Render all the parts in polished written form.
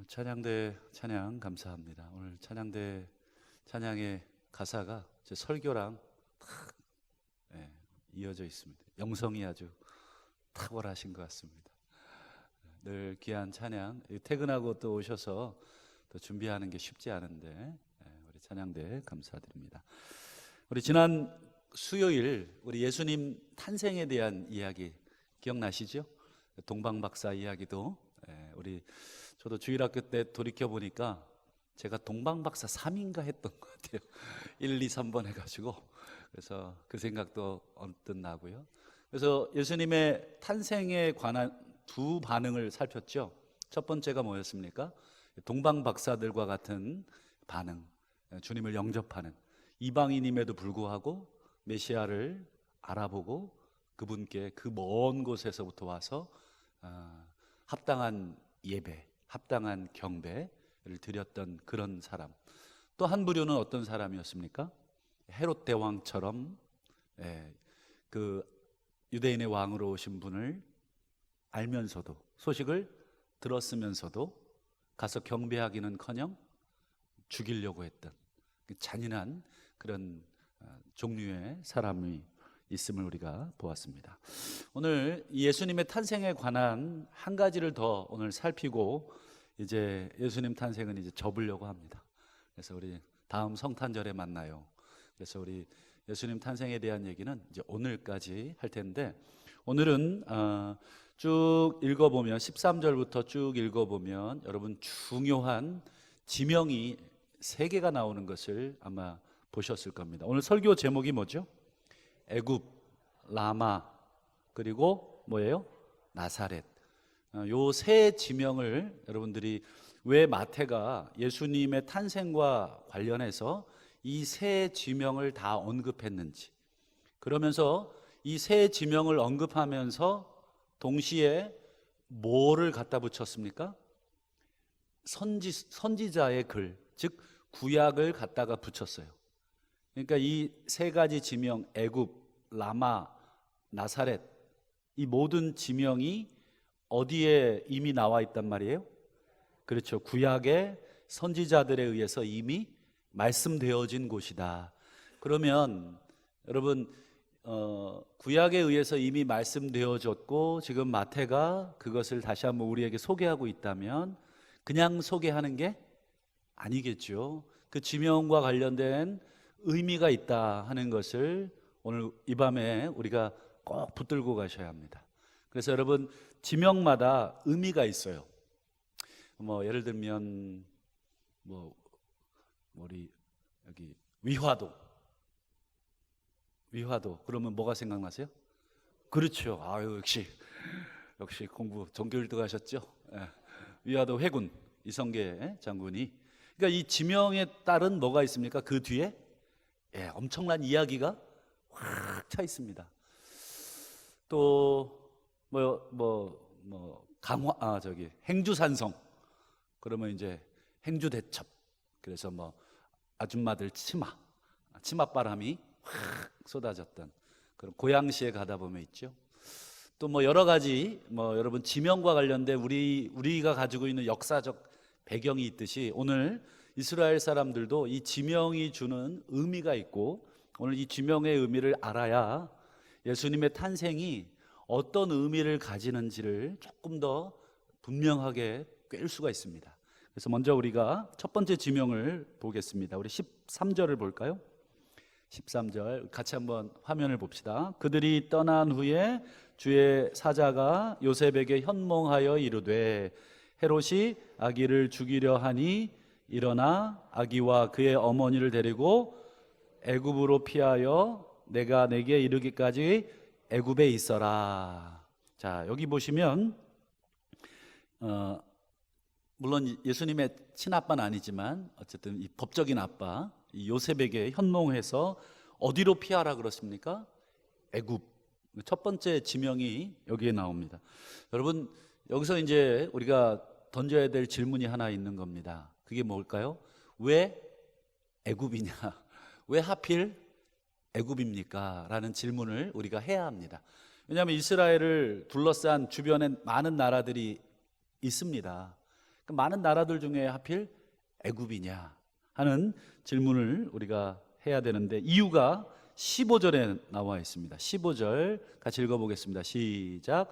찬양대 찬양 감사합니다. 오늘 찬양대 찬양의 가사가 제 설교랑 탁 이어져 있습니다. 영성이 아주 탁월하신 것 같습니다. 늘 귀한 찬양, 퇴근하고 또 오셔서 또 준비하는 게 쉽지 않은데 우리 찬양대 감사드립니다. 우리 지난 수요일 우리 예수님 탄생에 대한 이야기 기억나시죠? 동방박사 이야기도 우리 저도 주일학교 때 돌이켜 보니까 제가 동방박사 3인가 했던 것 같아요. 1, 2, 3번 해가지고. 그래서 그 생각도 언뜻 나고요. 그래서 예수님의 탄생에 관한 두 반응을 살폈죠. 첫 번째가 뭐였습니까? 동방박사들과 같은 반응, 주님을 영접하는, 이방인임에도 불구하고 메시아를 알아보고 그분께 그 먼 곳에서부터 와서 합당한 예배, 합당한 경배를 드렸던 그런 사람. 또 한 부류는 어떤 사람이었습니까? 헤롯 대왕처럼 그 유대인의 왕으로 오신 분을 알면서도, 소식을 들었으면서도 가서 경배하기는커녕 죽이려고 했던 잔인한 그런 종류의 사람이 있음을 우리가 보았습니다. 오늘 예수님의 탄생에 관한 한 가지를 더 오늘 살피고 이제 예수님 탄생은 이제 접으려고 합니다. 그래서 우리 다음 성탄절에 만나요. 그래서 우리 예수님 탄생에 대한 얘기는 이제 오늘까지 할 텐데, 오늘은 쭉 읽어보면 13절부터 쭉 읽어보면 여러분 중요한 지명이 3개가 나오는 것을 아마 보셨을 겁니다. 오늘 설교 제목이 뭐죠? 애굽, 라마, 그리고 뭐예요? 나사렛. 요 세 지명을 여러분들이 왜 마태가 예수님의 탄생과 관련해서 이 세 지명을 다 언급했는지, 그러면서 이 세 지명을 언급하면서 동시에 뭐를 갖다 붙였습니까? 선지자의 글, 즉 구약을 갖다가 붙였어요. 그러니까 이 세 가지 지명, 애굽, 라마, 나사렛, 이 모든 지명이 어디에 이미 나와 있단 말이에요? 그렇죠. 구약의 선지자들에 의해서 이미 말씀되어진 곳이다. 그러면 여러분 구약에 의해서 이미 말씀되어졌고 지금 마태가 그것을 다시 한번 우리에게 소개하고 있다면 그냥 소개하는 게 아니겠죠. 그 지명과 관련된 의미가 있다 하는 것을 오늘 이 밤에 우리가 꼭 붙들고 가셔야 합니다. 그래서 여러분 지명마다 의미가 있어요. 뭐 예를 들면 우리 여기 위화도 그러면 뭐가 생각나세요? 그렇죠. 아유 역시 공부 전교일등 하셨죠? 위화도 회군 이성계 장군이. 그러니까 이 지명에 따른 뭐가 있습니까? 그 뒤에 엄청난 이야기가 확 차 있습니다. 또 행주산성 그러면 이제 행주대첩, 그래서 아줌마들 치맛바람이 확 쏟아졌던 그런 고양시에 가다 보면 있죠. 또 여러 가지 여러분 지명과 관련된 우리가 가지고 있는 역사적 배경이 있듯이 오늘 이스라엘 사람들도 이 지명이 주는 의미가 있고, 오늘 이 지명의 의미를 알아야 예수님의 탄생이 어떤 의미를 가지는지를 조금 더 분명하게 꿰일 수가 있습니다. 그래서 먼저 우리가 첫 번째 지명을 보겠습니다. 우리 13절을 볼까요? 13절 같이 한번 화면을 봅시다. 그들이 떠난 후에 주의 사자가 요셉에게 현몽하여 이르되 헤롯이 아기를 죽이려 하니 일어나 아기와 그의 어머니를 데리고 애굽으로 피하여 내가 내게 이르기까지 애굽에 있어라. 자, 여기 보시면 물론 예수님의 친아빠는 아니지만 어쨌든 이 법적인 아빠 이 요셉에게 현몽해서 어디로 피하라 그렇습니까? 애굽. 첫 번째 지명이 여기에 나옵니다. 여러분 여기서 이제 우리가 던져야 될 질문이 하나 있는 겁니다. 그게 뭘까요? 왜 애굽이냐? 왜 하필 애굽입니까? 라는 질문을 우리가 해야 합니다. 왜냐하면 이스라엘을 둘러싼 주변에 많은 나라들이 있습니다. 많은 나라들 중에 하필 애굽이냐 하는 질문을 우리가 해야 되는데 이유가 15절에 나와 있습니다. 15절 같이 읽어보겠습니다. 시작.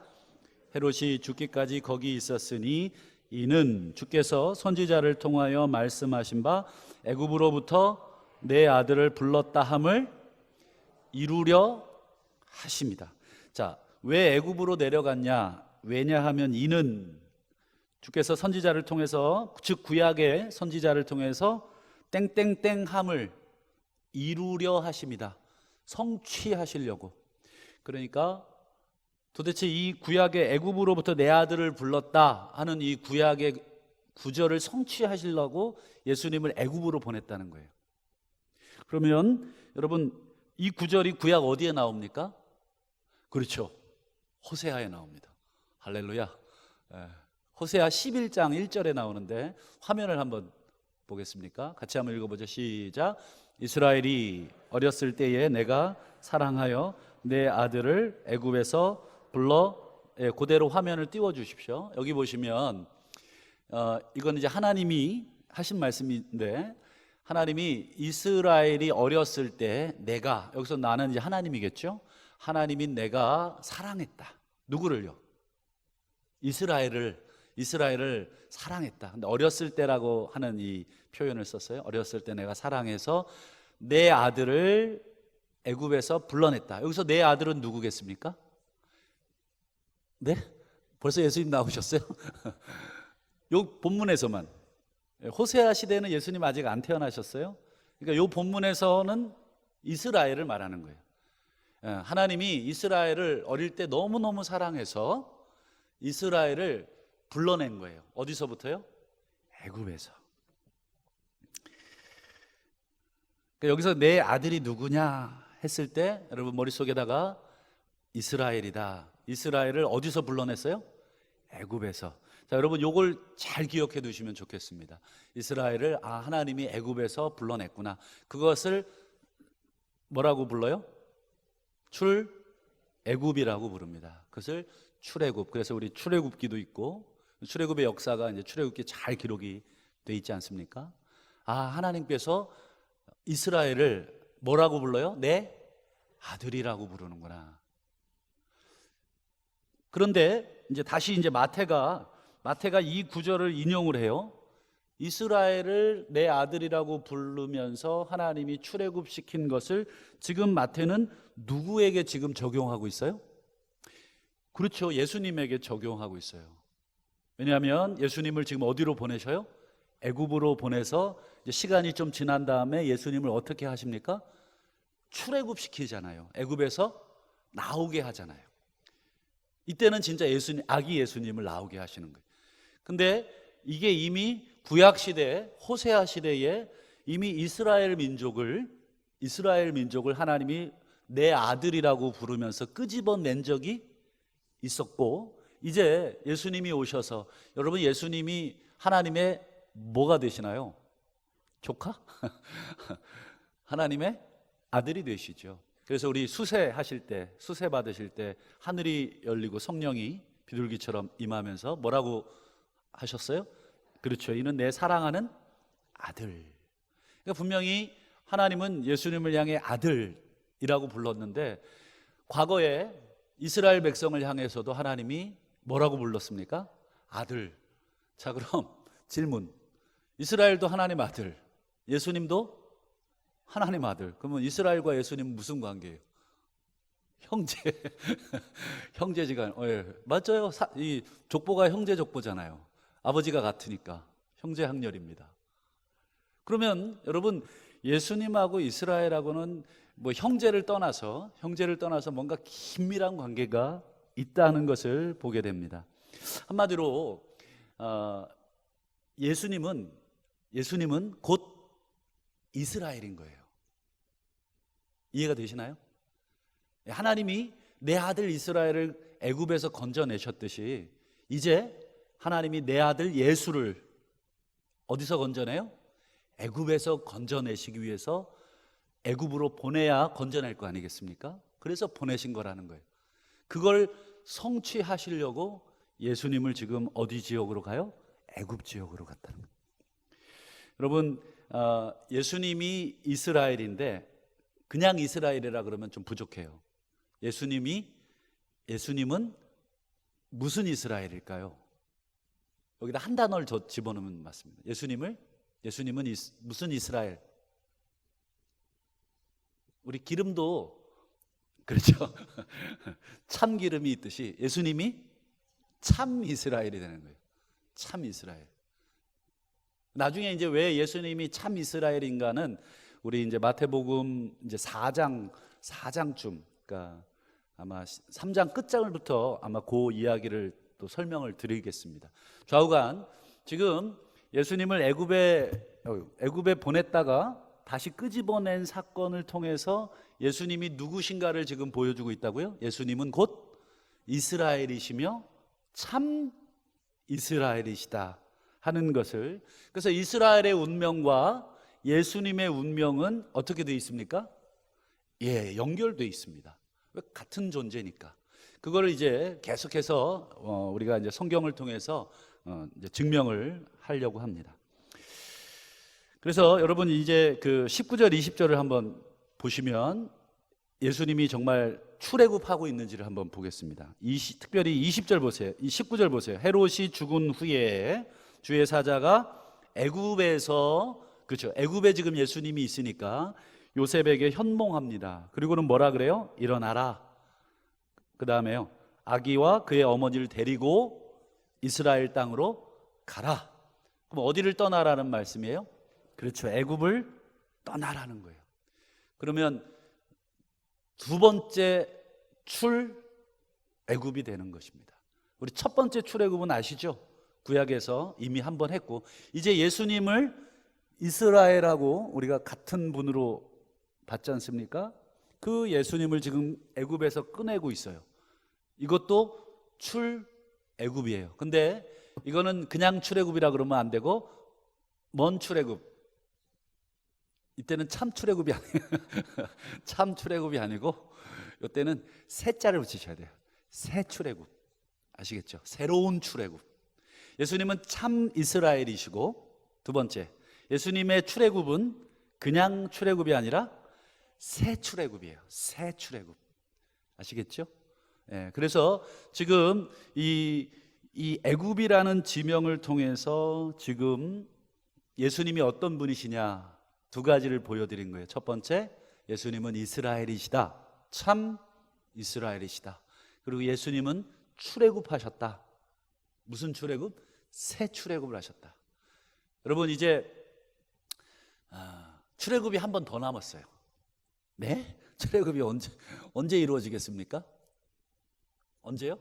헤롯이 죽기까지 거기 있었으니 이는 주께서 선지자를 통하여 말씀하신 바 애굽으로부터 내 아들을 불렀다 함을 이루려 하십니다. 자, 왜 애굽으로 내려갔냐? 왜냐하면 이는 주께서 선지자를 통해서, 즉 구약의 선지자를 통해서 땡땡땡 함을 이루려 하십니다. 성취하시려고. 그러니까 도대체 이 구약의 애굽으로부터 내 아들을 불렀다 하는 이 구약의 구절을 성취하시려고 예수님을 애굽으로 보냈다는 거예요. 그러면 여러분, 이 구절이 구약 어디에 나옵니까? 그렇죠, 호세아에 나옵니다. 할렐루야. 호세아 11장 1절에 나오는데 화면을 한번 보겠습니까? 같이 한번 읽어보죠. 시작. 이스라엘이 어렸을 때에 내가 사랑하여 내 아들을 애굽에서 불러. 그대로 화면을 띄워 주십시오. 여기 보시면 이건 이제 하나님이 하신 말씀인데, 하나님이 이스라엘이 어렸을 때 내가, 여기서 나는 이제 하나님이겠죠. 하나님인 내가 사랑했다. 누구를요? 이스라엘을 사랑했다. 근데 어렸을 때라고 하는 이 표현을 썼어요. 어렸을 때 내가 사랑해서 내 아들을 애굽에서 불러냈다. 여기서 내 아들은 누구겠습니까? 네? 벌써 예수님 나오셨어요? 요 본문에서만. 호세아 시대는 예수님 아직 안 태어나셨어요. 그러니까 요 본문에서는 이스라엘을 말하는 거예요. 하나님이 이스라엘을 어릴 때 너무너무 사랑해서 이스라엘을 불러낸 거예요. 어디서부터요? 애굽에서. 그러니까 여기서 내 아들이 누구냐 했을 때 여러분 머릿속에다가 이스라엘이다. 이스라엘을 어디서 불러냈어요? 애굽에서. 자, 여러분 요걸 잘 기억해 두시면 좋겠습니다. 이스라엘을 하나님이 애굽에서 불러냈구나. 그것을 뭐라고 불러요? 출애굽이라고 부릅니다. 그것을 출애굽. 그래서 우리 출애굽기도 있고, 출애굽의 역사가 이제 출애굽기 잘 기록이 돼 있지 않습니까? 하나님께서 이스라엘을 뭐라고 불러요? 내 아들이라고 부르는구나. 그런데 이제 다시 이제 마태가 이 구절을 인용을 해요. 이스라엘을 내 아들이라고 부르면서 하나님이 출애굽시킨 것을 지금 마태는 누구에게 지금 적용하고 있어요? 그렇죠, 예수님에게 적용하고 있어요. 왜냐하면 예수님을 지금 어디로 보내셔요? 애굽으로 보내서 이제 시간이 좀 지난 다음에 예수님을 어떻게 하십니까? 출애굽시키잖아요. 애굽에서 나오게 하잖아요. 이때는 진짜 아기 예수님을 나오게 하시는 거예요. 근데 이게 이미 구약 시대, 호세아 시대에 이미 이스라엘 민족을 하나님이 내 아들이라고 부르면서 끄집어낸 적이 있었고, 이제 예수님이 오셔서, 여러분 예수님이 하나님의 뭐가 되시나요? 조카? 하나님의 아들이 되시죠. 그래서 우리 수세 받으실 때 하늘이 열리고 성령이 비둘기처럼 임하면서 뭐라고 하셨어요? 그렇죠, 이는 내 사랑하는 아들. 그러니까 분명히 하나님은 예수님을 향해 아들이라고 불렀는데, 과거에 이스라엘 백성을 향해서도 하나님이 뭐라고 불렀습니까? 아들. 자, 그럼 질문. 이스라엘도 하나님 아들, 예수님도 하나님 아들. 그러면 이스라엘과 예수님은 무슨 관계예요? 형제. 형제지간. 맞아요. 이 족보가 형제 족보잖아요. 아버지가 같으니까 형제 학렬입니다. 그러면 여러분, 예수님하고 이스라엘하고는 뭐 형제를 떠나서 뭔가 긴밀한 관계가 있다는 것을 보게 됩니다. 한마디로 예수님은 곧 이스라엘인 거예요. 이해가 되시나요? 하나님이 내 아들 이스라엘을 애굽에서 건져내셨듯이 이제 하나님이 내 아들 예수를 어디서 건져내요? 애굽에서 건져내시기 위해서 애굽으로 보내야 건져낼 거 아니겠습니까? 그래서 보내신 거라는 거예요. 그걸 성취하시려고 예수님을 지금 어디 지역으로 가요? 애굽 지역으로 갔다는 거예요. 여러분, 예수님이 이스라엘인데 그냥 이스라엘이라 그러면 좀 부족해요. 예수님은 무슨 이스라엘일까요? 여기다 한 단어를 집어넣으면 맞습니다. 예수님은 무슨 이스라엘? 우리 기름도 그렇죠. 참기름이 있듯이 예수님이 참 이스라엘이 되는 거예요. 참 이스라엘. 나중에 이제 왜 예수님이 참 이스라엘인가는 우리 이제 마태복음 이제 4장쯤, 그러니까 아마 3장 끝장을부터 아마 그 이야기를 또 설명을 드리겠습니다. 좌우간 지금 예수님을 애굽에 보냈다가 다시 끄집어낸 사건을 통해서 예수님이 누구신가를 지금 보여주고 있다고요? 예수님은 곧 이스라엘이시며 참 이스라엘이시다 하는 것을. 그래서 이스라엘의 운명과 예수님의 운명은 어떻게 되어 있습니까? 연결되어 있습니다. 왜? 같은 존재니까. 그거를 이제 계속해서 우리가 이제 성경을 통해서 이제 증명을 하려고 합니다. 그래서 여러분 이제 그 19절 20절을 한번 보시면 예수님이 정말 출애굽하고 있는지를 한번 보겠습니다. 특별히 20절 보세요. 19절 보세요. 헤롯이 죽은 후에 주의 사자가 애굽에서, 그렇죠, 애굽에 지금 예수님이 있으니까 요셉에게 현몽합니다. 그리고는 뭐라 그래요? 일어나라. 그 다음에요, 아기와 그의 어머니를 데리고 이스라엘 땅으로 가라. 그럼 어디를 떠나라는 말씀이에요? 그렇죠, 애굽을 떠나라는 거예요. 그러면 두 번째 출애굽이 되는 것입니다. 우리 첫 번째 출애굽은 아시죠? 구약에서 이미 한 번 했고, 이제 예수님을 이스라엘하고 우리가 같은 분으로 봤지 않습니까? 그 예수님을 지금 애굽에서 꺼내고 있어요. 이것도 출애굽이에요. 근데 이거는 그냥 출애굽이라 그러면 안 되고 먼 출애굽. 이때는 참 출애굽이 아니에요. 참 출애굽이 아니고 이때는 새 자를 붙이셔야 돼요. 새 출애굽. 아시겠죠? 새로운 출애굽. 예수님은 참 이스라엘이시고, 두 번째, 예수님의 출애굽은 그냥 출애굽이 아니라 새 출애굽이에요. 새 출애굽. 아시겠죠? 그래서 지금 이 애굽이라는 지명을 통해서 지금 예수님이 어떤 분이시냐 두 가지를 보여드린 거예요. 첫 번째, 예수님은 이스라엘이시다. 참 이스라엘이시다. 그리고 예수님은 출애굽하셨다. 무슨 출애굽? 새 출애굽을 하셨다. 여러분 이제 출애굽이 한 번 더 남았어요. 네? 출애굽이 언제 이루어지겠습니까? 언제요?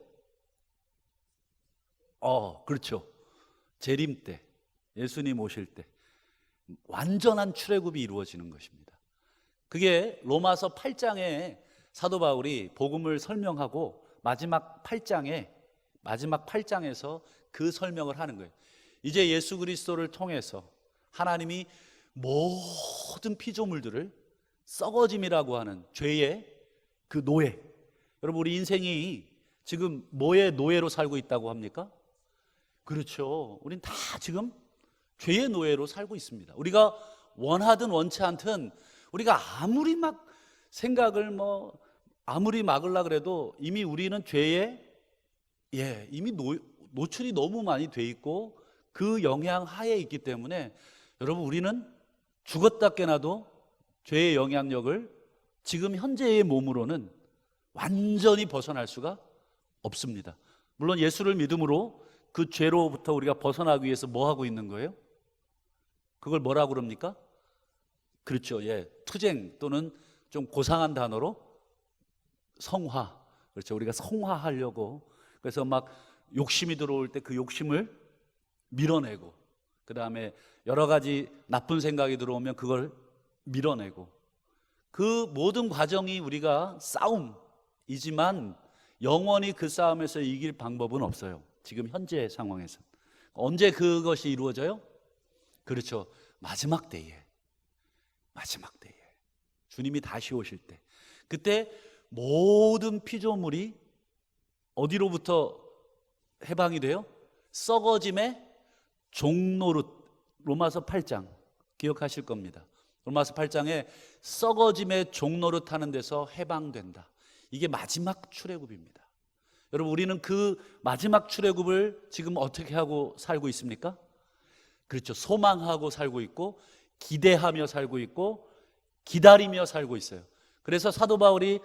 그렇죠. 재림 때, 예수님 오실 때 완전한 출애굽이 이루어지는 것입니다. 그게 로마서 8장에 사도 바울이 복음을 설명하고 마지막 8장에서 그 설명을 하는 거예요. 이제 예수 그리스도를 통해서 하나님이 모든 피조물들을 썩어짐이라고 하는 죄의 그 노예, 여러분 우리 인생이 지금 뭐의 노예로 살고 있다고 합니까? 그렇죠. 우린 다 지금 죄의 노예로 살고 있습니다. 우리가 원하든 원치 않든 우리가 아무리 막 생각을 아무리 막으려 그래도 이미 우리는 죄에 이미 노출이 너무 많이 돼 있고 그 영향 하에 있기 때문에 여러분 우리는 죽었다 깨나도 죄의 영향력을 지금 현재의 몸으로는 완전히 벗어날 수가 없습니다. 물론 예수를 믿음으로 그 죄로부터 우리가 벗어나기 위해서 뭐 하고 있는 거예요? 그걸 뭐라고 그럽니까? 그렇죠. 투쟁 또는 좀 고상한 단어로 성화. 그렇죠. 우리가 성화하려고, 그래서 막 욕심이 들어올 때 그 욕심을 밀어내고, 그 다음에 여러 가지 나쁜 생각이 들어오면 그걸 밀어내고, 그 모든 과정이 우리가 싸움이지만 영원히 그 싸움에서 이길 방법은 없어요. 지금 현재 상황에서. 언제 그것이 이루어져요? 그렇죠. 마지막 때에 주님이 다시 오실 때, 그때 모든 피조물이 어디로부터 해방이 돼요? 썩어짐의 종노릇, 로마서 8장 기억하실 겁니다. 로마서 8장에 썩어짐의 종노릇 하는 데서 해방된다. 이게 마지막 출애굽입니다. 여러분, 우리는 그 마지막 출애굽을 지금 어떻게 하고 살고 있습니까? 그렇죠. 소망하고 살고 있고, 기대하며 살고 있고, 기다리며 살고 있어요. 그래서 사도 바울이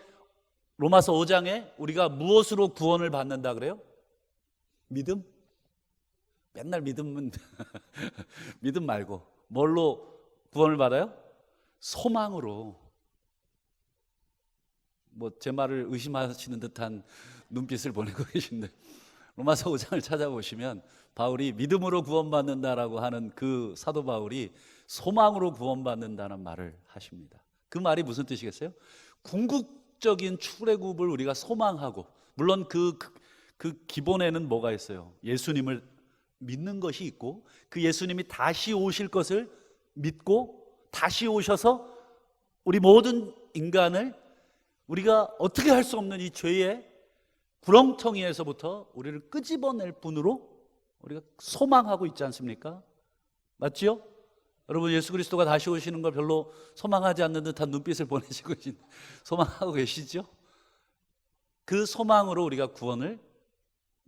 로마서 5장에 우리가 무엇으로 구원을 받는다 그래요? 믿음? 맨날 믿음은 믿음 말고 뭘로 구원을 받아요? 소망으로. 뭐 제 말을 의심하시는 듯한 눈빛을 보내고 계신데, 로마서 5장을 찾아보시면 바울이 믿음으로 구원받는다라고 하는 그 사도 바울이 소망으로 구원받는다는 말을 하십니다. 그 말이 무슨 뜻이겠어요? 궁극적인 출애굽을 우리가 소망하고, 물론 그 기본에는 뭐가 있어요? 예수님을 믿는 것이 있고, 그 예수님이 다시 오실 것을 믿고, 다시 오셔서 우리 모든 인간을 우리가 어떻게 할 수 없는 이 죄의 구렁텅이에서부터 우리를 끄집어낼 분으로 우리가 소망하고 있지 않습니까? 맞지요? 여러분, 예수 그리스도가 다시 오시는 걸 별로 소망하지 않는 듯한 눈빛을 보내시고 소망하고 계시죠? 그 소망으로 우리가 구원을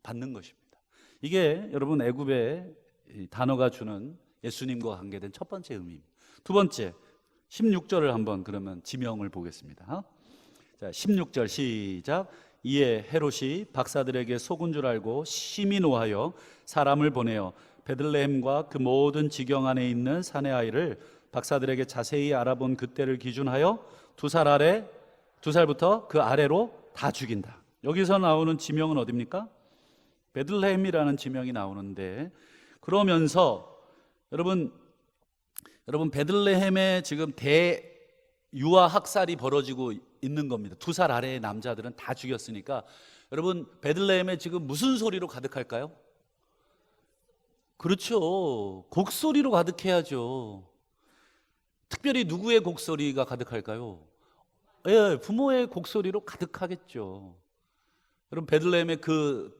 받는 것입니다. 이게 여러분 애굽의 단어가 주는 예수님과 관계된 첫 번째 의미입니다. 두 번째, 16절을 한번 그러면 지명을 보겠습니다. 자, 16절 시작. 이에 헤롯이 박사들에게 속은 줄 알고 심히 노하여 사람을 보내어 베들레헴과 그 모든 지경 안에 있는 사내 아이를 박사들에게 자세히 알아본 그때를 기준하여 2살부터 그 아래로 다 죽인다. 여기서 나오는 지명은 어디입니까? 베들레헴이라는 지명이 나오는데, 그러면서 여러분 베들레헴에 지금 대유아 학살이 벌어지고 있는 겁니다. 2살 아래의 남자들은 다 죽였으니까 여러분, 베들레헴에 지금 무슨 소리로 가득할까요? 그렇죠. 곡소리로 가득해야죠. 특별히 누구의 곡소리가 가득할까요? 예, 부모의 곡소리로 가득하겠죠. 여러분, 베들레헴에 그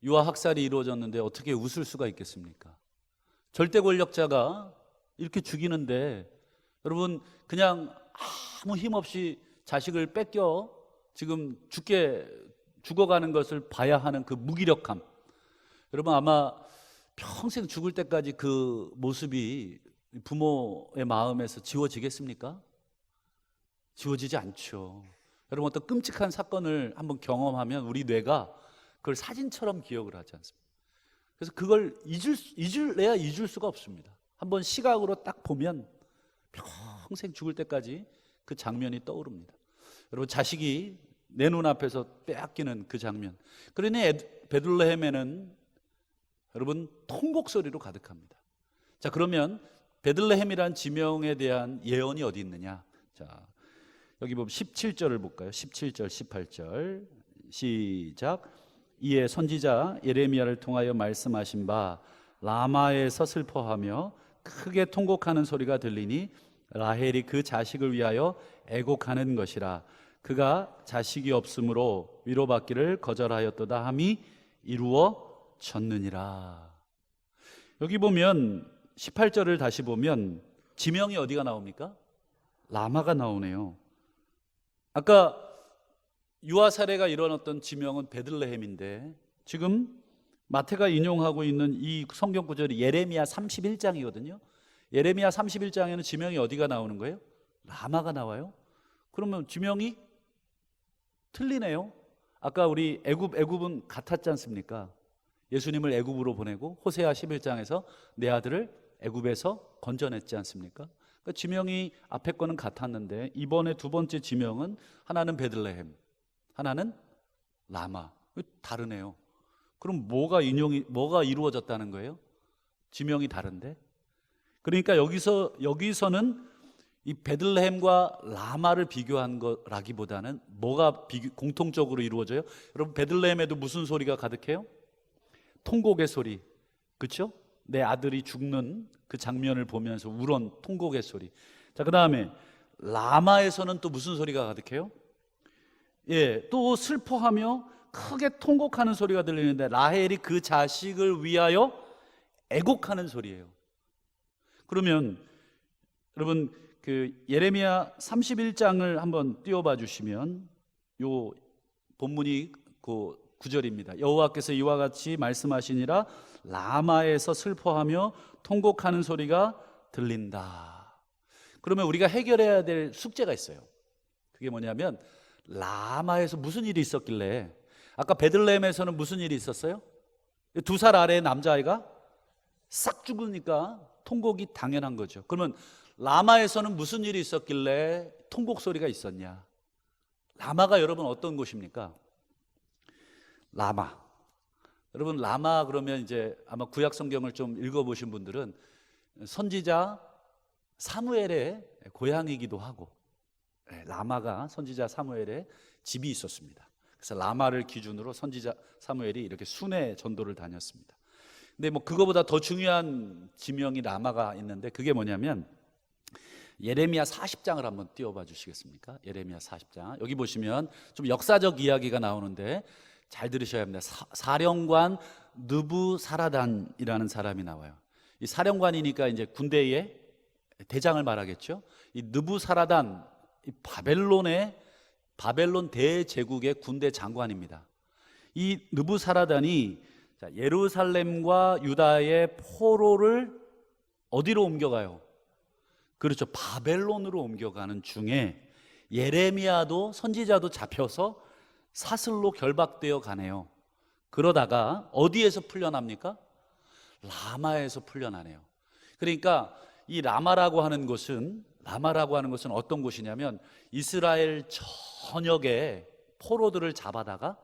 유아 학살이 이루어졌는데 어떻게 웃을 수가 있겠습니까? 절대 권력자가 이렇게 죽이는데 여러분, 그냥 아무 힘 없이 자식을 뺏겨 지금 죽어가는 것을 봐야 하는 그 무기력함. 여러분, 아마 평생 죽을 때까지 그 모습이 부모의 마음에서 지워지겠습니까? 지워지지 않죠. 여러분, 어떤 끔찍한 사건을 한번 경험하면 우리 뇌가 그걸 사진처럼 기억을 하지 않습니까? 그래서 그걸 잊을 수가 없습니다. 한번 시각으로 딱 보면 평생 죽을 때까지 그 장면이 떠오릅니다. 여러분, 자식이 내 눈앞에서 빼앗기는 그 장면. 그러니 베들레헴에는 여러분 통곡 소리로 가득합니다. 자, 그러면 베들레헴이란 지명에 대한 예언이 어디 있느냐? 자, 여기 보면 17절을 볼까요? 17절, 18절 시작. 이에 선지자 예레미야를 통하여 말씀하신 바 라마에서 슬퍼하며 크게 통곡하는 소리가 들리니 라헬이 그 자식을 위하여 애곡하는 것이라. 그가 자식이 없으므로 위로받기를 거절하였도다 함이 이루어졌느니라. 여기 보면 18절을 다시 보면 지명이 어디가 나옵니까? 라마가 나오네요. 아까 유아 사례가 일어났던 지명은 베들레헴인데, 지금 마태가 인용하고 있는 이 성경 구절이 예레미야 31장이거든요. 예레미야 31장에는 지명이 어디가 나오는 거예요? 라마가 나와요. 그러면 지명이 틀리네요. 아까 우리 애굽은 같았지 않습니까? 예수님을 애굽으로 보내고 호세아 11장에서 내 아들을 애굽에서 건져냈지 않습니까? 그러니까 지명이 앞에 거는 같았는데 이번에 두 번째 지명은 하나는 베들레헴, 하나는 라마. 다르네요. 그럼 뭐가 이루어졌다는 거예요? 지명이 다른데? 그러니까 여기서는 이 베들레헴과 라마를 비교한 거라기보다는 뭐가 공통적으로 이루어져요? 여러분, 베들레헴에도 무슨 소리가 가득해요? 통곡의 소리. 그렇죠? 내 아들이 죽는 그 장면을 보면서 울은 통곡의 소리. 자, 그다음에 라마에서는 또 무슨 소리가 가득해요? 예, 또 슬퍼하며 크게 통곡하는 소리가 들리는데 라헬이 그 자식을 위하여 애곡하는 소리예요. 그러면 여러분 그 예레미야 31장을 한번 띄워봐 주시면 요 본문이 그 9절입니다. 여호와께서 이와 같이 말씀하시니라 라마에서 슬퍼하며 통곡하는 소리가 들린다. 그러면 우리가 해결해야 될 숙제가 있어요. 그게 뭐냐면 라마에서 무슨 일이 있었길래, 아까 베들레헴에서는 무슨 일이 있었어요? 2살 아래의 남자아이가 싹 죽으니까 통곡이 당연한 거죠. 그러면 라마에서는 무슨 일이 있었길래 통곡 소리가 있었냐? 라마가 여러분 어떤 곳입니까? 라마. 여러분 라마 그러면 이제 아마 구약 성경을 좀 읽어보신 분들은 선지자 사무엘의 고향이기도 하고, 라마가 선지자 사무엘의 집이 있었습니다. 그래서 라마를 기준으로 선지자 사무엘이 이렇게 순회 전도를 다녔습니다. 근데 뭐 그거보다 더 중요한 지명이 라마가 있는데, 그게 뭐냐면 예레미야 40장을 한번 띄워봐 주시겠습니까? 예레미야 40장. 여기 보시면 좀 역사적 이야기가 나오는데 잘 들으셔야 합니다. 사령관 느부사라단이라는 사람이 나와요. 이 사령관이니까 이제 군대의 대장을 말하겠죠. 이 느부사라단, 이 바벨론 대제국의 군대 장관입니다. 이 느부사라단이 예루살렘과 유다의 포로를 어디로 옮겨가요? 그렇죠, 바벨론으로 옮겨가는 중에 예레미야도 선지자도 잡혀서 사슬로 결박되어 가네요. 그러다가 어디에서 풀려납니까? 라마에서 풀려나네요. 그러니까 이 라마라고 하는 것은 어떤 곳이냐면 이스라엘 전역에 포로들을 잡아다가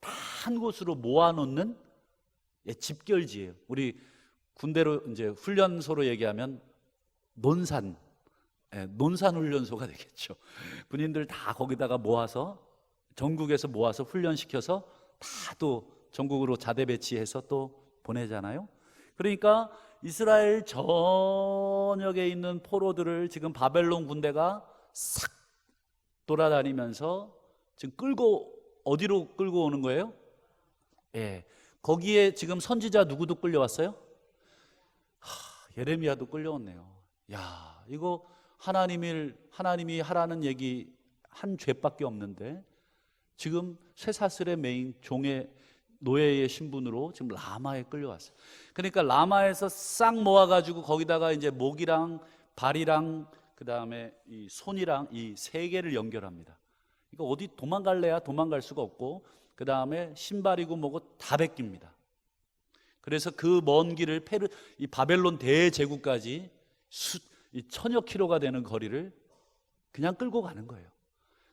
다 한 곳으로 모아놓는 집결지예요. 우리 군대로 이제 훈련소로 얘기하면 논산 훈련소가 되겠죠. 군인들 다 거기다가 모아서, 전국에서 모아서 훈련시켜서 다 또 전국으로 자대 배치해서 또 보내잖아요. 그러니까 이스라엘 전역에 있는 포로들을 지금 바벨론 군대가 싹 돌아다니면서 지금 어디로 끌고 오는 거예요? 거기에 지금 선지자 누구도 끌려왔어요? 예레미야도 끌려왔네요. 야, 이거 하나님이 하라는 얘기 한 죄밖에 없는데 지금 쇠사슬에 매인 노예의 신분으로 지금 라마에 끌려왔어요. 그러니까 라마에서 싹 모아가지고 거기다가 이제 목이랑 발이랑 그 다음에 이 손이랑 이 세 개를 연결합니다. 이거 어디 도망갈래야 도망갈 수가 없고, 그 다음에 신발이고 뭐고 다 벗깁니다. 그래서 그 먼 길을 이 바벨론 대제국까지 1000여 킬로가 되는 거리를 그냥 끌고 가는 거예요.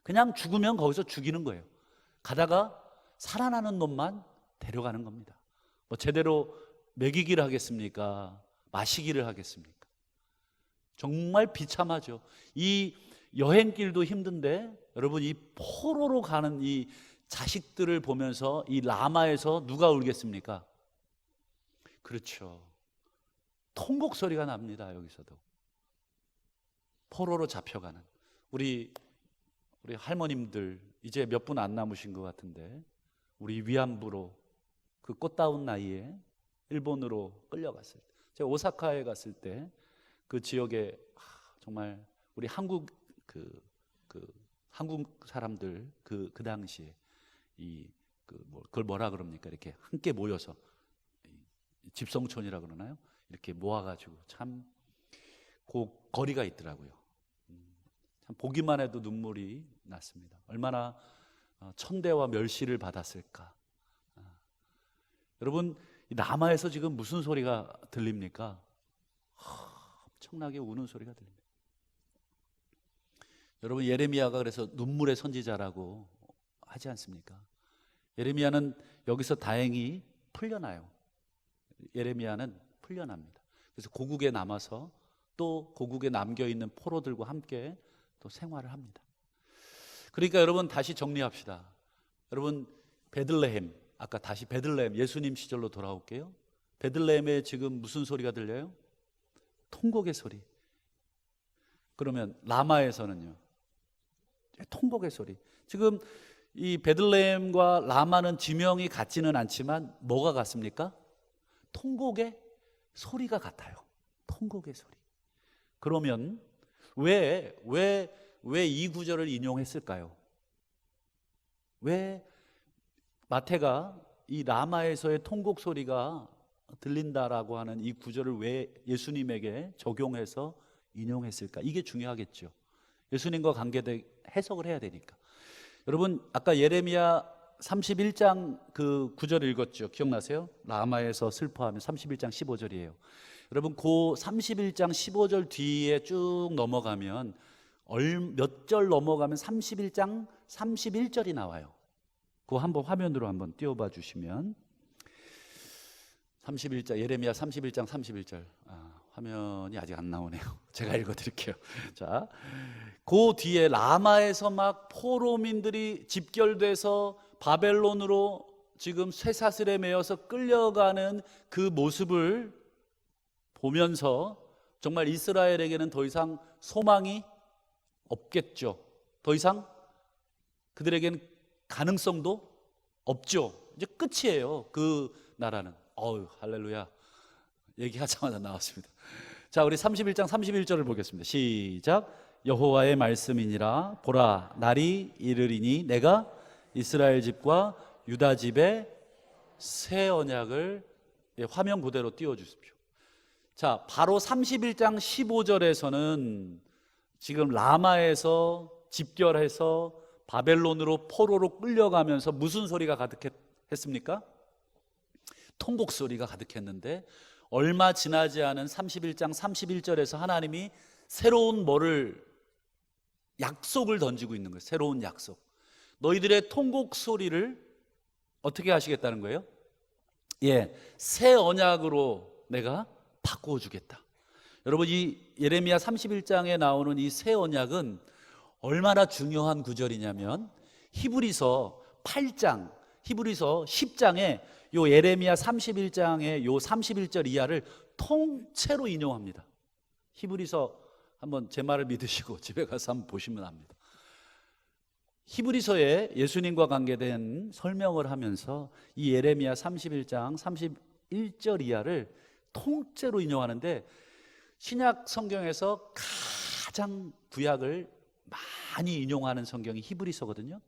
그냥 죽으면 거기서 죽이는 거예요. 가다가 살아나는 놈만 데려가는 겁니다. 뭐 제대로 먹이기를 하겠습니까? 마시기를 하겠습니까? 정말 비참하죠. 이 여행길도 힘든데 여러분, 이 포로로 가는 이 자식들을 보면서 이 라마에서 누가 울겠습니까? 그렇죠, 통곡 소리가 납니다. 여기서도 포로로 잡혀가는 우리 할머님들 이제 몇 분 안 남으신 것 같은데, 우리 위안부로 그 꽃다운 나이에 일본으로 끌려갔어요. 제가 오사카에 갔을 때 그 지역에 정말 우리 한국 한국 사람들 그 당시에 그걸 뭐라 그럽니까? 이렇게 함께 모여서 집성촌이라 그러나요? 이렇게 모아가지고 참 그 거리가 있더라고요. 참 보기만 해도 눈물이 났습니다. 얼마나 천대와 멸시를 받았을까. 여러분, 남아에서 지금 무슨 소리가 들립니까? 엄청나게 우는 소리가 들립니다. 여러분, 예레미야가 그래서 눈물의 선지자라고 하지 않습니까? 예레미야는 여기서 다행히 풀려나요. 예레미야는 풀려납니다. 그래서 고국에 남아서 또 고국에 남겨있는 포로들과 함께 또 생활을 합니다. 그러니까 여러분, 다시 정리합시다. 여러분, 베들레헴, 아까 다시 베들레헴, 예수님 시절로 돌아올게요. 베들레헴에 지금 무슨 소리가 들려요? 통곡의 소리. 그러면 라마에서는요? 통곡의 소리. 지금 이 베들레헴과 라마는 지명이 같지는 않지만 뭐가 같습니까? 통곡의 소리가 같아요. 통곡의 소리. 그러면 왜 이 구절을 인용했을까요? 왜 마태가 이 라마에서의 통곡 소리가 들린다라고 하는 이 구절을 왜 예수님에게 적용해서 인용했을까? 이게 중요하겠죠. 예수님과 관계된 해석을 해야 되니까. 여러분 아까 예레미야 31장 그 구절 읽었죠. 기억나세요? 라마에서 슬퍼하면 31장 15절이에요. 여러분 그 31장 15절 뒤에 쭉 넘어가면 몇 절 넘어가면 31장 31절이 나와요. 그거 한번 화면으로 한번 띄워봐 주시면 31장 예레미야 31장 31절 화면이 아직 안 나오네요. 제가 읽어드릴게요. 자, 그 뒤에 라마에서 막 포로민들이 집결돼서 바벨론으로 지금 쇠사슬에 매여서 끌려가는 그 모습을 보면서 정말 이스라엘에게는 더 이상 소망이 없겠죠. 더 이상 그들에게는 가능성도 없죠. 이제 끝이에요. 그 나라는. 할렐루야. 얘기하자마자 나왔습니다. 자, 우리 31장 31절을 보겠습니다. 시작. 여호와의 말씀이니라. 보라, 날이 이르리니 내가 이스라엘 집과 유다 집에 새 언약을 화면 그대로 띄워주십시오. 자, 바로 31장 15절에서는 지금 라마에서 집결해서 바벨론으로 포로로 끌려가면서 무슨 소리가 가득했습니까? 통곡 소리가 가득했는데 얼마 지나지 않은 31장 31절에서 하나님이 새로운 약속을 던지고 있는 거예요. 새로운 약속. 너희들의 통곡 소리를 어떻게 하시겠다는 거예요? 새 언약으로 내가 바꾸어 주겠다. 여러분 이 예레미야 31장에 나오는 이 새 언약은 얼마나 중요한 구절이냐면 히브리서 8장, 히브리서 10장에 요 예레미야 31장의 요 31절 이하를 통째로 인용합니다. 히브리서 한번 제 말을 믿으시고 집에 가서 한번 보시면 압니다. 히브리서에 예수님과 관계된 설명을 하면서 이 예레미야 31장 31절 이하를 통째로 인용하는데 신약 성경에서 가장 구약을 많이 인용하는 성경이 히브리서거든요.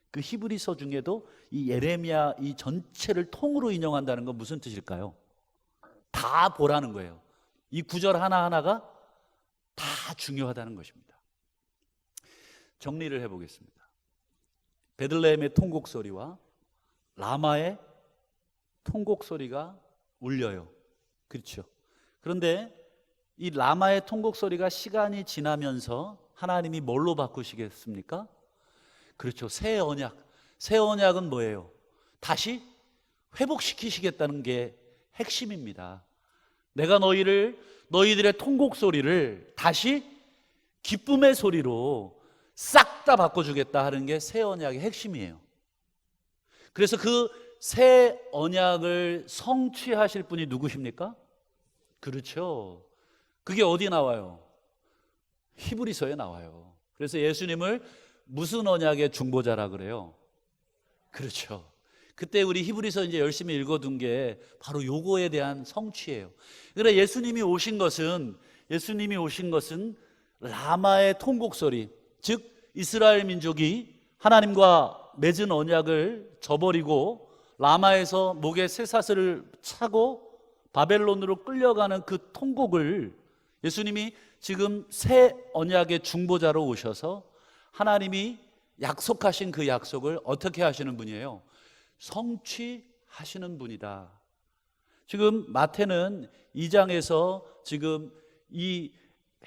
그 히브리서 중에도 이 예레미야 이 전체를 통으로 인용한다는 건 무슨 뜻일까요? 다 보라는 거예요. 이 구절 하나하나가 다 중요하다는 것입니다. 정리를 해보겠습니다. 베들레헴의 통곡 소리와 라마의 통곡 소리가 울려요. 그렇죠. 그런데 이 라마의 통곡 소리가 시간이 지나면서 하나님이 뭘로 바꾸시겠습니까? 그렇죠. 새 언약. 새 언약은 뭐예요? 다시 회복시키시겠다는 게 핵심입니다. 내가 너희들의 통곡 소리를 다시 기쁨의 소리로 싹 다 바꿔주겠다 하는 게 새 언약의 핵심이에요. 그래서 그 새 언약을 성취하실 분이 누구십니까? 그렇죠. 그게 어디 나와요? 히브리서에 나와요. 그래서 예수님을 무슨 언약의 중보자라 그래요? 그렇죠. 그때 우리 히브리서 이제 열심히 읽어둔 게 바로 요거에 대한 성취예요. 그러나 예수님이 오신 것은 라마의 통곡 소리, 즉 이스라엘 민족이 하나님과 맺은 언약을 저버리고 라마에서 목에 쇠사슬을 차고 바벨론으로 끌려가는 그 통곡을 예수님이 지금 새 언약의 중보자로 오셔서 하나님이 약속하신 그 약속을 어떻게 하시는 분이에요? 성취하시는 분이다. 지금 마태는 2장에서 지금 이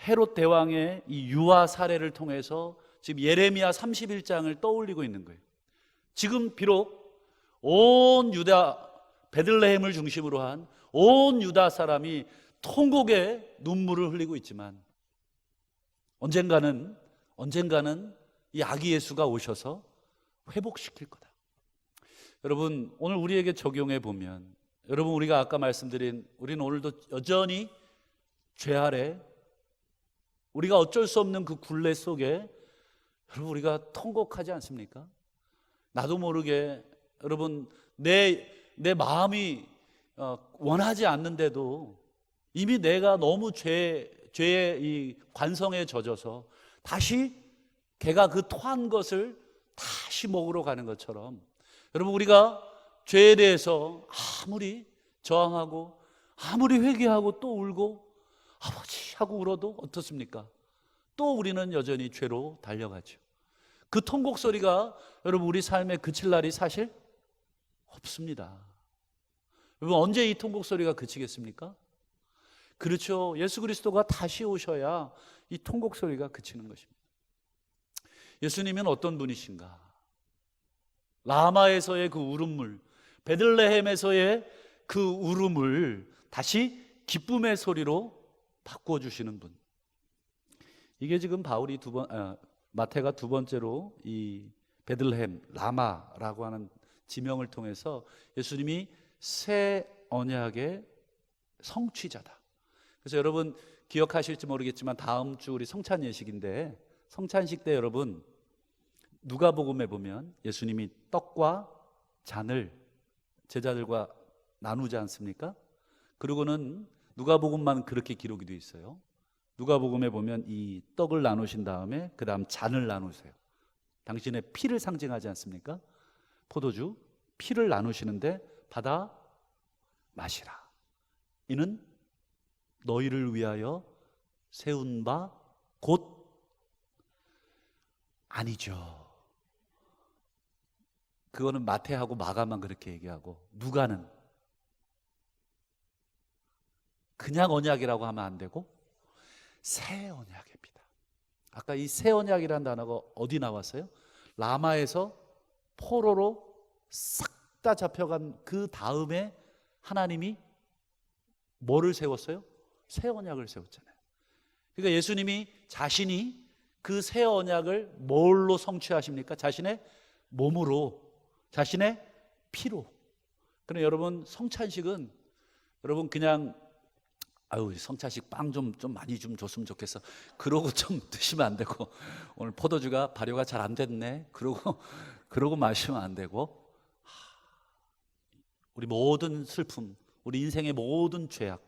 헤롯 대왕의 이 유아 사례를 통해서 지금 예레미야 31장을 떠올리고 있는 거예요. 지금 비록 온 유다 베들레헴을 중심으로 한 온 유다 사람이 통곡의 눈물을 흘리고 있지만 언젠가는 이 아기 예수가 오셔서 회복시킬 거다. 여러분 오늘 우리에게 적용해 보면 여러분 우리가 아까 말씀드린 우리는 오늘도 여전히 죄 아래 우리가 어쩔 수 없는 그 굴레 속에 여러분 우리가 통곡하지 않습니까? 나도 모르게 여러분 내 마음이 원하지 않는데도 이미 내가 너무 죄의 이 관성에 젖어서 다시 개가 그 토한 것을 다시 먹으러 가는 것처럼, 여러분, 우리가 죄에 대해서 아무리 저항하고 아무리 회개하고 또 울고 아버지 하고 울어도 어떻습니까? 또 우리는 여전히 죄로 달려가죠. 그 통곡 소리가 여러분 우리 삶에 그칠 날이 사실 없습니다. 여러분, 언제 이 통곡 소리가 그치겠습니까? 그렇죠. 예수 그리스도가 다시 오셔야 이 통곡 소리가 그치는 것입니다. 예수님은 어떤 분이신가? 라마에서의 그 울음물, 베들레헴에서의 그 울음을 다시 기쁨의 소리로 바꿔주시는 분. 이게 지금 바울이 마태가 두 번째로 이 베들레헴, 라마라고 하는 지명을 통해서 예수님이 새 언약의 성취자다. 그래서 여러분 기억하실지 모르겠지만 다음 주 우리 성찬 예식인데, 성찬식 때 여러분 누가복음에 보면 예수님이 떡과 잔을 제자들과 나누지 않습니까? 그리고는 누가복음만 그렇게 기록이 되어 있어요. 누가복음에 보면 이 떡을 나누신 다음에 그 다음 잔을 나누세요. 당신의 피를 상징하지 않습니까? 포도주, 피를 나누시는데 받아 마시라. 이는 너희를 위하여 세운 바 곧 아니죠. 그거는 마태하고 마가만 그렇게 얘기하고, 누가는 그냥 언약이라고 하면 안 되고 새 언약입니다. 아까 이 새 언약이라는 단어가 어디 나왔어요? 라마에서 포로로 싹 다 잡혀간 그 다음에 하나님이 뭐를 세웠어요? 새 언약을 세웠잖아요. 그러니까 예수님이 자신이 그 새 언약을 뭘로 성취하십니까? 자신의 몸으로, 자신의 피로. 그럼 여러분, 성찬식은 여러분 그냥 성찬식 빵 좀 많이 좀 줬으면 좋겠어, 그러고 좀 드시면 안 되고, 오늘 포도주가 발효가 잘 안 됐네, 그러고 마시면 안 되고, 우리 모든 슬픔, 우리 인생의 모든 죄악,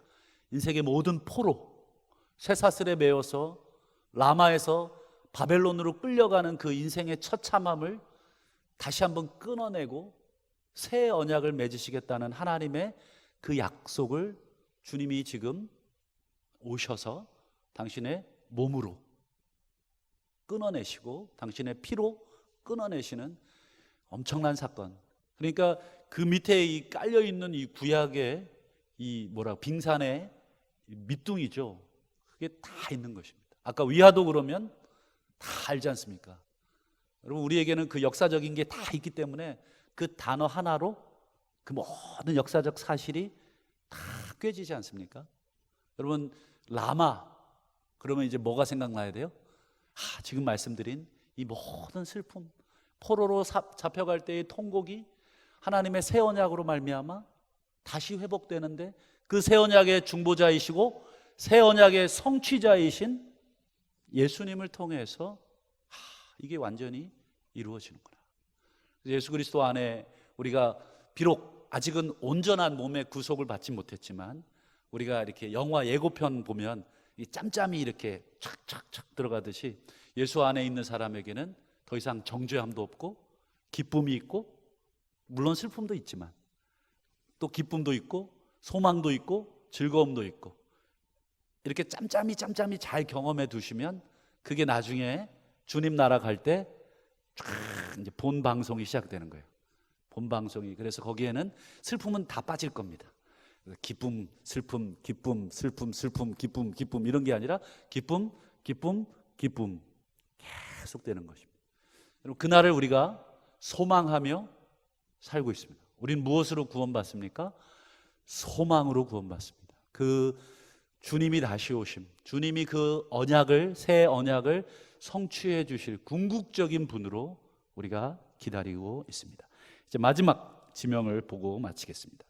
인생의 모든 포로, 쇠사슬에 매여서 라마에서 바벨론으로 끌려가는 그 인생의 처참함을 다시 한번 끊어내고 새 언약을 맺으시겠다는 하나님의 그 약속을 주님이 지금 오셔서 당신의 몸으로 끊어내시고 당신의 피로 끊어내시는 엄청난 사건. 그러니까 그 밑에 이 깔려 있는 이 구약의 이 빙산의 밑둥이죠. 그게 다 있는 것입니다. 아까 위화도 그러면 다 알지 않습니까? 여러분, 우리에게는 그 역사적인 게 다 있기 때문에 그 단어 하나로 그 모든 역사적 사실이 다 꿰지지 않습니까? 여러분, 라마 그러면 이제 뭐가 생각나야 돼요? 지금 말씀드린 이 모든 슬픔, 포로로 잡혀갈 때의 통곡이 하나님의 새 언약으로 말미암아 다시 회복되는데, 그 새 언약의 중보자이시고 새 언약의 성취자이신 예수님을 통해서 이게 완전히 이루어지는구나. 예수 그리스도 안에 우리가 비록 아직은 온전한 몸의 구속을 받지 못했지만, 우리가 이렇게 영화 예고편 보면 이 짬짬이 이렇게 착착착 들어가듯이 예수 안에 있는 사람에게는 더 이상 정죄함도 없고 기쁨이 있고, 물론 슬픔도 있지만 또 기쁨도 있고 소망도 있고 즐거움도 있고, 이렇게 짬짬이 잘 경험해 두시면 그게 나중에 주님 나라 갈 때 이제 본 방송이 시작되는 거예요. 본 방송이. 그래서 거기에는 슬픔은 다 빠질 겁니다. 기쁨, 슬픔, 기쁨, 슬픔, 슬픔, 기쁨, 기쁨 이런 게 아니라 기쁨, 기쁨, 기쁨 계속 되는 것입니다. 여러분, 그날을 우리가 소망하며 살고 있습니다. 우린 무엇으로 구원받습니까? 소망으로 구원받습니다. 그 주님이 다시 오심, 주님이 그 언약을, 새 언약을 성취해 주실 궁극적인 분으로 우리가 기다리고 있습니다. 이제 마지막 지명을 보고 마치겠습니다.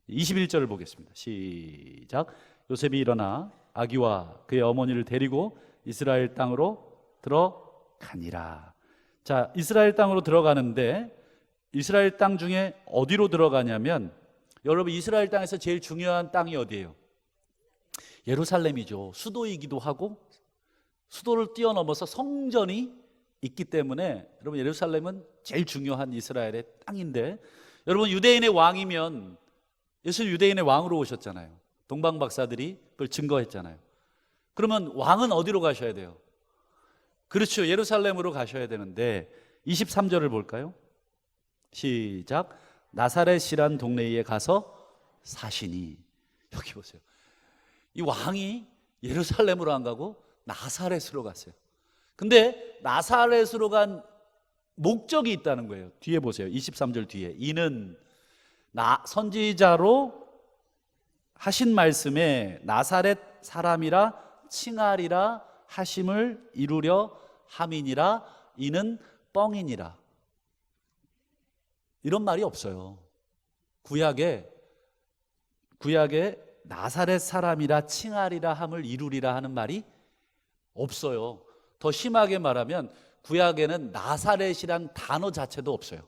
21절을 보겠습니다. 시작. 요셉이 일어나 아기와 그의 어머니를 데리고 이스라엘 땅으로 들어가니라. 자, 이스라엘 땅으로 들어가는데 이스라엘 땅 중에 어디로 들어가냐면, 여러분 이스라엘 땅에서 제일 중요한 땅이 어디예요? 예루살렘이죠. 수도이기도 하고 수도를 뛰어넘어서 성전이 있기 때문에 여러분 예루살렘은 제일 중요한 이스라엘의 땅인데, 여러분 유대인의 왕이면 예수 유대인의 왕으로 오셨잖아요. 동방 박사들이 그걸 증거했잖아요. 그러면 왕은 어디로 가셔야 돼요? 그렇죠. 예루살렘으로 가셔야 되는데 23절을 볼까요? 시작. 나사렛이란 동네에 가서 사시니. 여기 보세요. 이 왕이 예루살렘으로 안 가고 나사렛으로 갔어요. 근데 나사렛으로 간 목적이 있다는 거예요. 뒤에 보세요. 23절 뒤에. 이는 선지자로 하신 말씀에 나사렛 사람이라 칭하리라 하심을 이루려 함이니라. 이는 뻥이니라. 이런 말이 없어요. 구약에 나사렛 사람이라 칭하리라 함을 이루리라 하는 말이 없어요. 더 심하게 말하면 구약에는 나사렛이란 단어 자체도 없어요.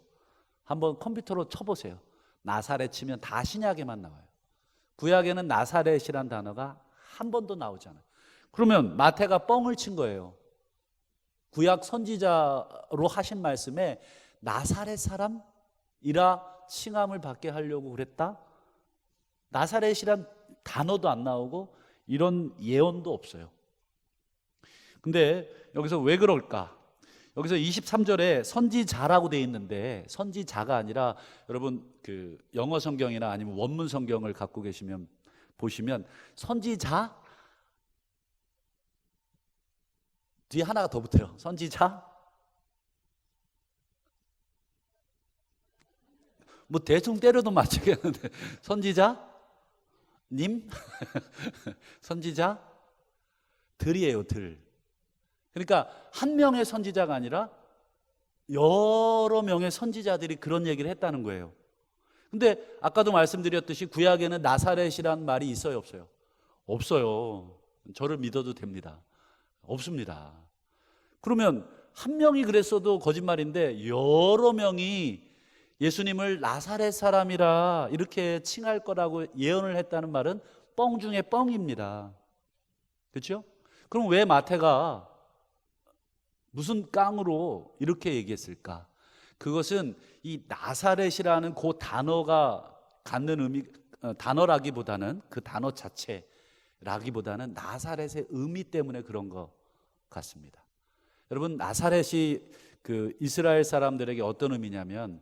한번 컴퓨터로 쳐보세요. 나사렛 치면 다 신약에만 나와요. 구약에는 나사렛이란 단어가 한 번도 나오지 않아요. 그러면 마태가 뻥을 친 거예요. 구약 선지자로 하신 말씀에 나사렛 사람이라 칭함을 받게 하려고 그랬다? 나사렛이란 단어도 안 나오고 이런 예언도 없어요. 근데 여기서 왜 그럴까? 여기서 23절에 선지자라고 되어 있는데 선지자가 아니라, 여러분 그 영어 성경이나 아니면 원문 성경을 갖고 계시면 보시면 선지자 뒤에 하나가 더 붙어요. 선지자 뭐 대충 때려도 맞추겠는데 선지자 님 선지자 들이에요. 들. 그러니까 한 명의 선지자가 아니라 여러 명의 선지자들이 그런 얘기를 했다는 거예요. 근데 아까도 말씀드렸듯이 구약에는 나사렛이란 말이 있어요, 없어요? 없어요. 저를 믿어도 됩니다. 없습니다. 그러면 한 명이 그랬어도 거짓말인데 여러 명이 예수님을 나사렛 사람이라 이렇게 칭할 거라고 예언을 했다는 말은 뻥 중에 뻥입니다. 그렇죠? 그럼 왜 마태가 무슨 깡으로 이렇게 얘기했을까? 그것은 이 나사렛이라는 그 단어가 갖는 의미, 단어라기보다는 그 단어 자체라기보다는 나사렛의 의미 때문에 그런 것 같습니다. 여러분 나사렛이 그 이스라엘 사람들에게 어떤 의미냐면,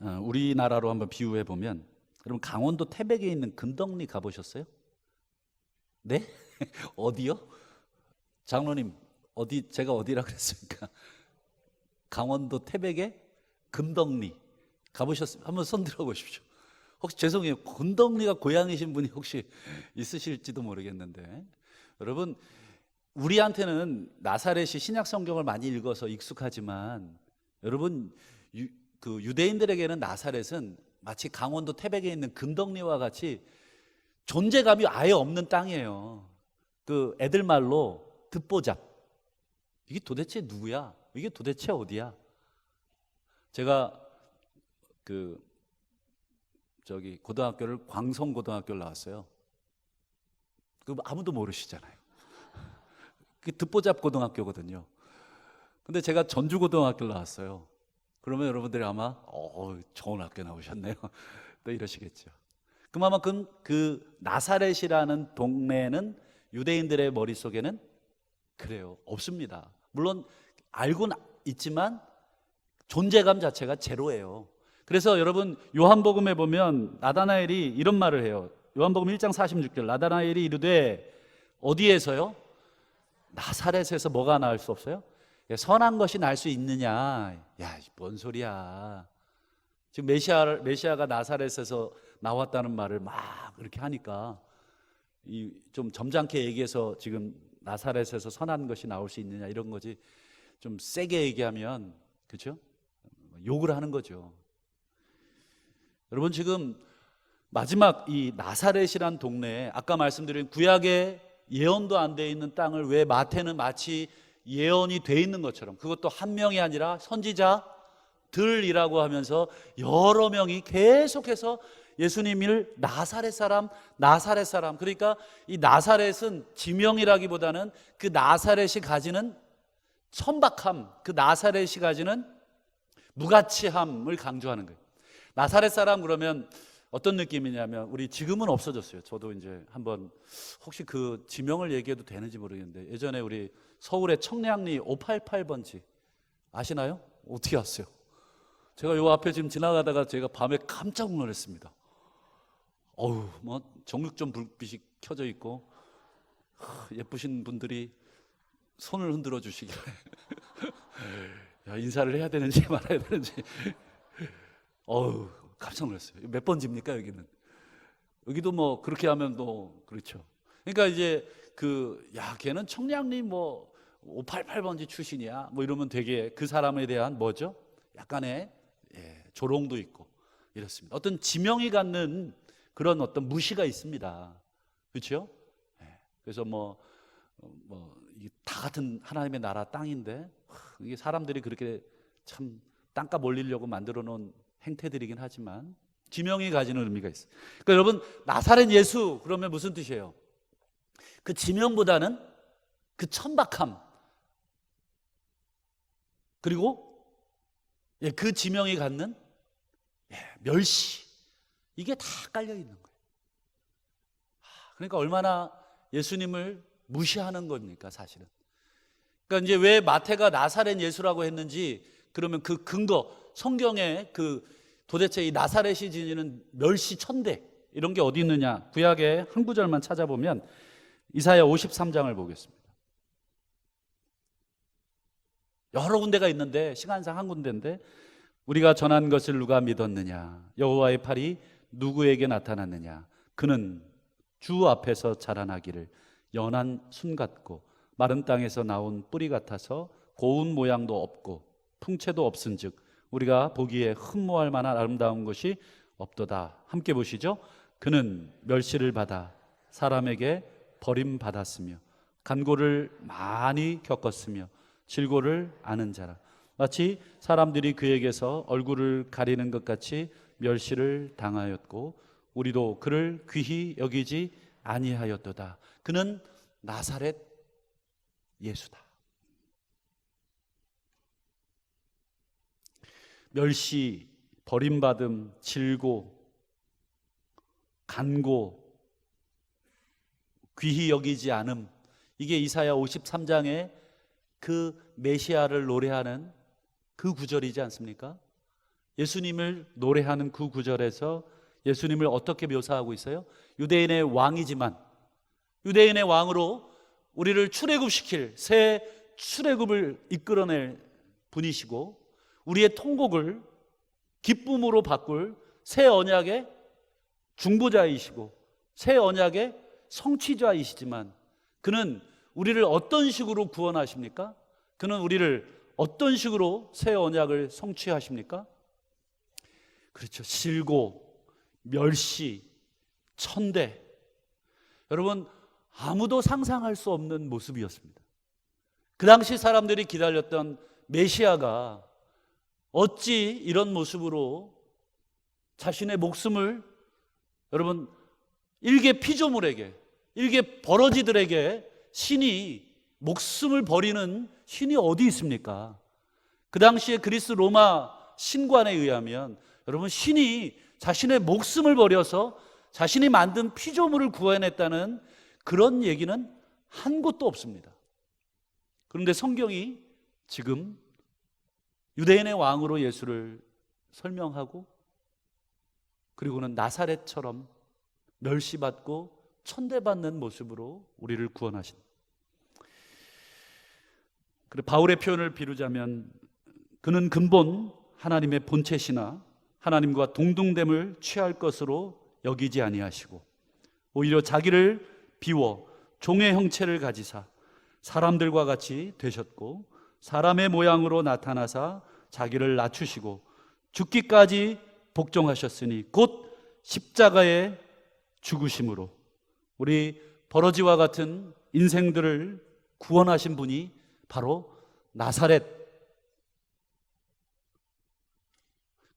우리나라로 한번 비유해 보면, 여러분 강원도 태백에 있는 금덕리 가보셨어요? 네? 어디요? 장로님 어디, 제가 어디라 그랬습니까? 강원도 태백의 금덕리 가보셨어요? 한번 손 들어 보십시오. 혹시 죄송해요, 금덕리가 고향이신 분이 혹시 있으실지도 모르겠는데, 여러분 우리한테는 나사렛이 신약 성경을 많이 읽어서 익숙하지만, 여러분 그 유대인들에게는 나사렛은 마치 강원도 태백에 있는 금덕리와 같이 존재감이 아예 없는 땅이에요. 그 애들 말로 듣보잡. 이게 도대체 누구야? 이게 도대체 어디야? 제가 그 저기 고등학교를 광성고등학교를 나왔어요. 그 아무도 모르시잖아요. 그 듣보잡 고등학교거든요. 근데 제가 전주고등학교를 나왔어요. 그러면 여러분들이 아마 좋은 학교 나오셨네요. 또 이러시겠죠. 그만큼 그 나사렛이라는 동네는 유대인들의 머릿속에는 그래요, 없습니다. 물론 알고는 있지만 존재감 자체가 제로예요. 그래서 여러분 요한복음에 보면 나다나엘이 이런 말을 해요. 요한복음 1장 46절, 나다나엘이 이르되 어디에서요? 나사렛에서 뭐가 나을 수 없어요? 선한 것이 날 수 있느냐? 야, 뭔 소리야. 지금 메시아가 나사렛에서 나왔다는 말을 막 이렇게 하니까 좀 점잖게 얘기해서 지금 나사렛에서 선한 것이 나올 수 있느냐 이런 거지, 좀 세게 얘기하면 그렇죠? 욕을 하는 거죠. 여러분 지금 마지막 이 나사렛이란 동네에 아까 말씀드린 구약에 예언도 안 돼 있는 땅을 왜 마태는 마치 예언이 돼 있는 것처럼, 그것도 한 명이 아니라 선지자들이라고 하면서 여러 명이 계속해서 예수님을 나사렛 사람, 나사렛 사람. 그러니까 이 나사렛은 지명이라기보다는 그 나사렛이 가지는 천박함, 그 나사렛이 가지는 무가치함을 강조하는 거예요. 나사렛 사람 그러면 어떤 느낌이냐면, 우리 지금은 없어졌어요. 저도 이제 한번, 혹시 그 지명을 얘기해도 되는지 모르겠는데, 예전에 우리 서울의 청량리 588번지 아시나요? 어떻게 아세요? 제가 요 앞에 지금 지나가다가 제가 밤에 깜짝 놀랐습니다. 어우, 뭐 정육점 불빛이 켜져 있고 예쁘신 분들이 손을 흔들어 주시길래 야, 인사를 해야 되는지 말아야 되는지 어우, 깜짝 놀랐어요. 몇 번지입니까 여기는? 여기도 뭐 그렇게 하면 또 그렇죠. 그러니까 이제 야, 걔는 청량리 뭐 588번지 출신이야 뭐 이러면 되게 그 사람에 대한 뭐죠? 약간의 조롱도 있고 이렇습니다. 어떤 지명이 갖는 그런 어떤 무시가 있습니다. 그렇죠? 그래서 다 같은 하나님의 나라 땅인데 이게 사람들이 그렇게 참 땅값 올리려고 만들어 놓은 행태들이긴 하지만 지명이 가지는 의미가 있어요. 그러니까 여러분, 나사렛 예수 그러면 무슨 뜻이에요? 그 지명보다는 그 천박함, 그리고 그 지명이 갖는 멸시, 이게 다 깔려 있는 거예요. 그러니까 얼마나 예수님을 무시하는 겁니까, 사실은. 그러니까 이제 왜 마태가 나사렛 예수라고 했는지, 그러면 그 근거, 성경에 도대체 이 나사렛이 지니는 멸시 천대, 이런 게 어디 있느냐? 구약의 한 구절만 찾아보면 이사야 53장을 보겠습니다. 여러 군데가 있는데 시간상 한 군데인데, 우리가 전한 것을 누가 믿었느냐? 여호와의 팔이 누구에게 나타났느냐? 그는 주 앞에서 자라나기를 연한 순 같고 마른 땅에서 나온 뿌리 같아서 고운 모양도 없고 풍채도 없은즉 우리가 보기에 흠모할 만한 아름다운 것이 없도다. 함께 보시죠. 그는 멸시를 받아 사람에게 버림받았으며 간고를 많이 겪었으며 질고를 아는 자라. 마치 사람들이 그에게서 얼굴을 가리는 것 같이 멸시를 당하였고 우리도 그를 귀히 여기지 아니하였도다. 그는 나사렛 예수다. 멸시, 버림받음, 질고, 간고, 귀히 여기지 않음, 이게 이사야 53장에 그 메시아를 노래하는 그 구절이지 않습니까? 예수님을 노래하는 그 구절에서 예수님을 어떻게 묘사하고 있어요? 유대인의 왕이지만 유대인의 왕으로 우리를 출애굽시킬 새 출애굽을 이끌어낼 분이시고 우리의 통곡을 기쁨으로 바꿀 새 언약의 중보자이시고 새 언약의 성취자이시지만 그는 우리를 어떤 식으로 구원하십니까? 그는 우리를 어떤 식으로 새 언약을 성취하십니까? 그렇죠. 질고, 멸시, 천대. 여러분, 아무도 상상할 수 없는 모습이었습니다. 그 당시 사람들이 기다렸던 메시아가 어찌 이런 모습으로 자신의 목숨을, 여러분, 일개 피조물에게, 일개 버러지들에게 신이 목숨을 버리는 신이 어디 있습니까? 그 당시에 그리스 로마 신관에 의하면 여러분, 신이 자신의 목숨을 버려서 자신이 만든 피조물을 구원했다는 그런 얘기는 한 곳도 없습니다. 그런데 성경이 지금 유대인의 왕으로 예수를 설명하고 그리고는 나사렛처럼 멸시받고 천대받는 모습으로 우리를 구원하신. 그리고 바울의 표현을 비루자면 그는 근본 하나님의 본체시나 하나님과 동등됨을 취할 것으로 여기지 아니하시고 오히려 자기를 비워 종의 형체를 가지사 사람들과 같이 되셨고 사람의 모양으로 나타나사 자기를 낮추시고 죽기까지 복종하셨으니 곧 십자가의 죽으심으로 우리 버러지와 같은 인생들을 구원하신 분이 바로 나사렛,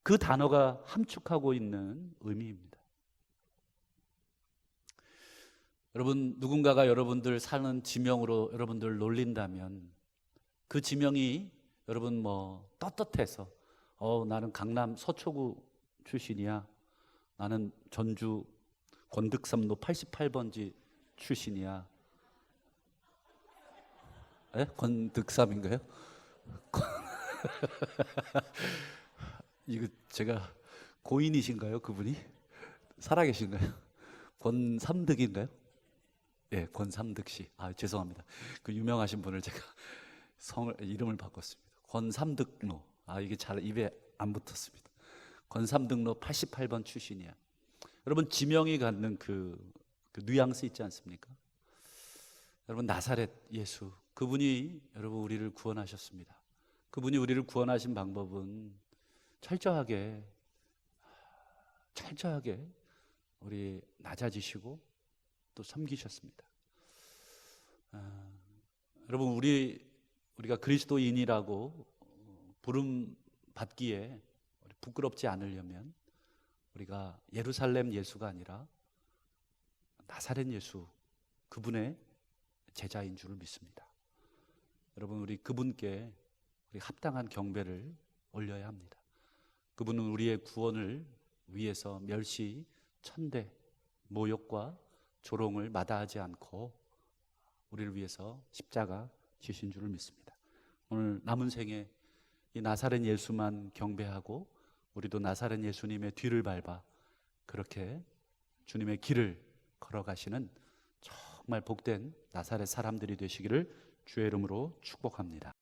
그 단어가 함축하고 있는 의미입니다. 여러분, 누군가가 여러분들 사는 지명으로 여러분들 놀린다면 그 지명이 여러분 뭐 떳떳해서 나는 강남 서초구 출신이야. 나는 전주 권득삼로 88번지 출신이야. 예? 권득삼인가요? 이거 제가 고인이신가요? 그분이? 살아계신가요? 권삼득인가요? 예, 권삼득 씨. 아, 죄송합니다. 그 유명하신 분을 제가 이름을 바꿨습니다. 권삼득로. 아, 이게 잘 입에 안 붙었습니다. 권삼득로 88번 출신이야. 여러분, 지명이 갖는 그 뉘앙스 있지 않습니까? 여러분, 나사렛 예수, 그분이 여러분 우리를 구원하셨습니다. 그분이 우리를 구원하신 방법은 철저하게 우리 낮아지시고 또 섬기셨습니다. 여러분, 우리가 그리스도인이라고 부름 받기에 부끄럽지 않으려면 우리가 예루살렘 예수가 아니라 나사렛 예수, 그분의 제자인 줄을 믿습니다. 여러분, 우리 그분께 우리 합당한 경배를 올려야 합니다. 그분은 우리의 구원을 위해서 멸시, 천대, 모욕과 조롱을 마다하지 않고 우리를 위해서 십자가 지신 줄을 믿습니다. 오늘 남은 생에 이 나사렛 예수만 경배하고 우리도 나사렛 예수님의 뒤를 밟아 그렇게 주님의 길을 걸어가시는 정말 복된 나사렛 사람들이 되시기를 주의 이름으로 축복합니다.